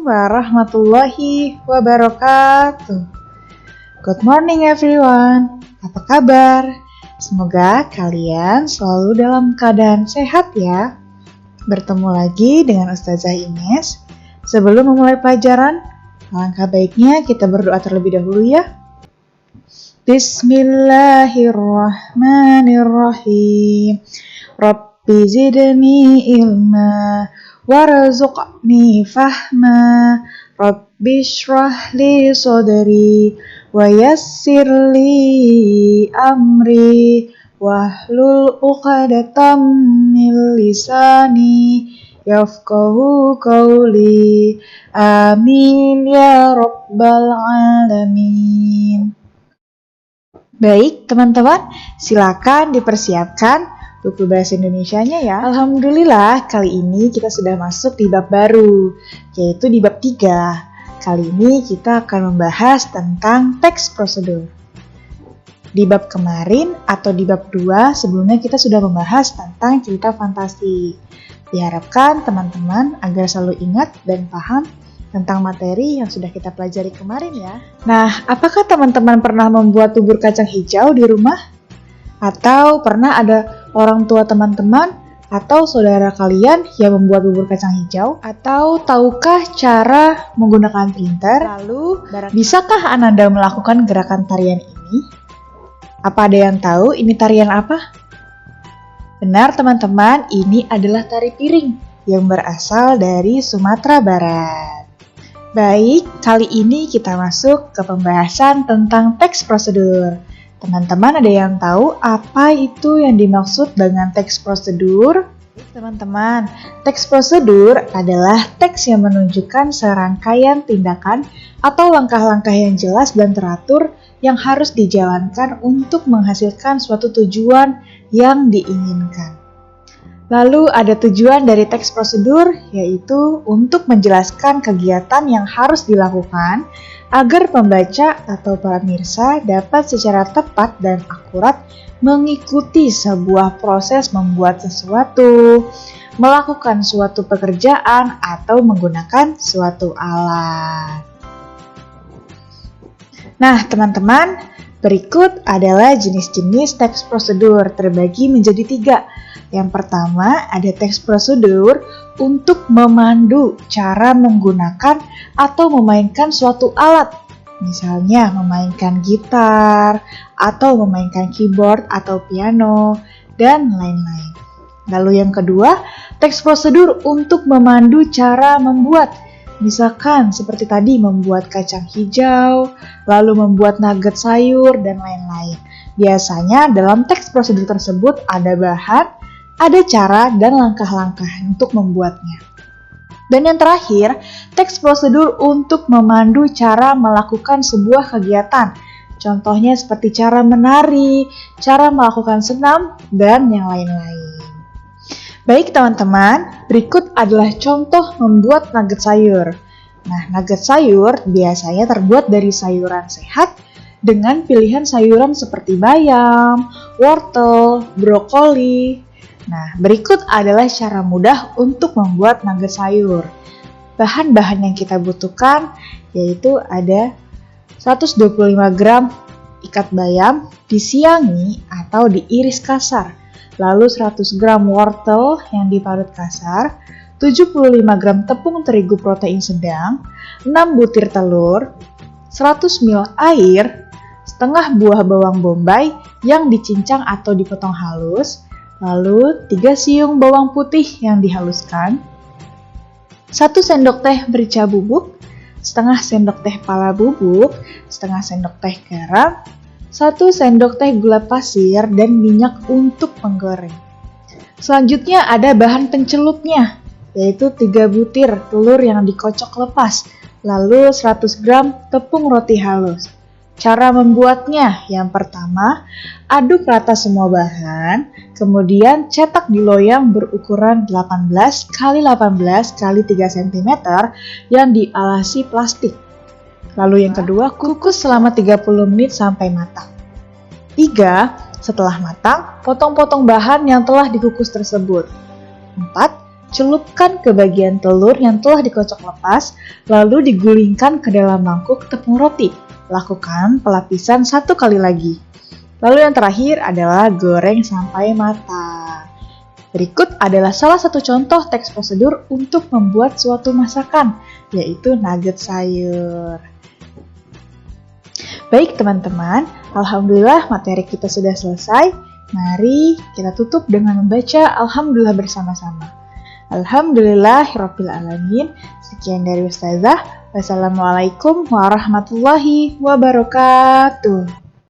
warahmatullahi wabarakatuh. Good morning everyone. Apa kabar? Semoga kalian selalu dalam keadaan sehat ya. Bertemu lagi dengan Ustazah Ines. Sebelum memulai pelajaran, alangkah baiknya kita berdoa terlebih dahulu ya. Bismillahirrahmanirrahim. Rabbi zidni ilma warzuqni fahma. Rabbi shrah li sadri wa yassir li amri wahlul 'uqdatam min lisani yafqahu qawli. Amin ya rabbal alamin. Baik teman-teman, silakan dipersiapkan buku bahasa Indonesianya ya. Alhamdulillah, kali ini kita sudah masuk di bab baru, yaitu di bab 3. Kali ini kita akan membahas tentang teks prosedur. Di bab kemarin atau di bab 2 sebelumnya kita sudah membahas tentang cerita fantasi. Diharapkan teman-teman agar selalu ingat dan paham tentang materi yang sudah kita pelajari kemarin ya. Nah, apakah teman-teman pernah membuat bubur kacang hijau di rumah? Atau pernah ada orang tua teman-teman atau saudara kalian yang membuat bubur kacang hijau? Atau tahukah cara menggunakan printer? Lalu, bisakah Ananda melakukan gerakan tarian ini? Apa ada yang tahu ini tarian apa? Benar teman-teman, ini adalah tari piring yang berasal dari Sumatera Barat. Baik, kali ini kita masuk ke pembahasan tentang teks prosedur. Teman-teman ada yang tahu apa itu yang dimaksud dengan teks prosedur? Teman-teman, teks prosedur adalah teks yang menunjukkan serangkaian tindakan atau langkah-langkah yang jelas dan teratur yang harus dijalankan untuk menghasilkan suatu tujuan yang diinginkan. Lalu ada tujuan dari teks prosedur, yaitu untuk menjelaskan kegiatan yang harus dilakukan agar pembaca atau para pemirsa dapat secara tepat dan akurat mengikuti sebuah proses membuat sesuatu, melakukan suatu pekerjaan, atau menggunakan suatu alat. Nah, teman-teman, berikut adalah jenis-jenis teks prosedur terbagi menjadi 3. Yang pertama, ada teks prosedur untuk memandu cara menggunakan atau memainkan suatu alat. Misalnya, memainkan gitar, atau memainkan keyboard atau piano, dan lain-lain. Lalu yang kedua, teks prosedur untuk memandu cara membuat. Misalkan seperti tadi membuat kacang hijau, lalu membuat nugget sayur, dan lain-lain. Biasanya dalam teks prosedur tersebut ada bahan, ada cara dan langkah-langkah untuk membuatnya. Dan yang terakhir, teks prosedur untuk memandu cara melakukan sebuah kegiatan. Contohnya seperti cara menari, cara melakukan senam, dan yang lain-lain. Baik teman-teman, berikut adalah contoh membuat nugget sayur. Nah, nugget sayur biasanya terbuat dari sayuran sehat dengan pilihan sayuran seperti bayam, wortel, brokoli. Nah, berikut adalah cara mudah untuk membuat nugget sayur. Bahan-bahan yang kita butuhkan yaitu ada 125 gram ikat bayam disiangi atau diiris kasar, lalu 100 gram wortel yang diparut kasar, 75 gram tepung terigu protein sedang, 6 butir telur, 100 ml air, setengah buah bawang bombay yang dicincang atau dipotong halus, lalu 3 siung bawang putih yang dihaluskan, 1 sendok teh merica bubuk, setengah sendok teh pala bubuk, setengah sendok teh garam, 1 sendok teh gula pasir, dan minyak untuk menggoreng. Selanjutnya ada bahan pencelupnya, yaitu 3 butir telur yang dikocok lepas, lalu 100 gram tepung roti halus. Cara membuatnya, yang pertama, aduk rata semua bahan, kemudian cetak di loyang berukuran 18 x 18 x 3 cm yang dialasi plastik. Lalu yang kedua, kukus selama 30 menit sampai matang. 3. Setelah matang, potong-potong bahan yang telah dikukus tersebut. 4. Celupkan ke bagian telur yang telah dikocok lepas, lalu digulingkan ke dalam mangkuk tepung roti. Lakukan pelapisan 1 kali lagi. Lalu yang terakhir adalah goreng sampai matang. Berikut adalah salah satu contoh teks prosedur untuk membuat suatu masakan, yaitu nugget sayur. Baik teman-teman, alhamdulillah materi kita sudah selesai. Mari kita tutup dengan membaca Alhamdulillah bersama-sama. Alhamdulillahirabbil alamin. Sekian dari Ustazah. Wassalamualaikum warahmatullahi wabarakatuh.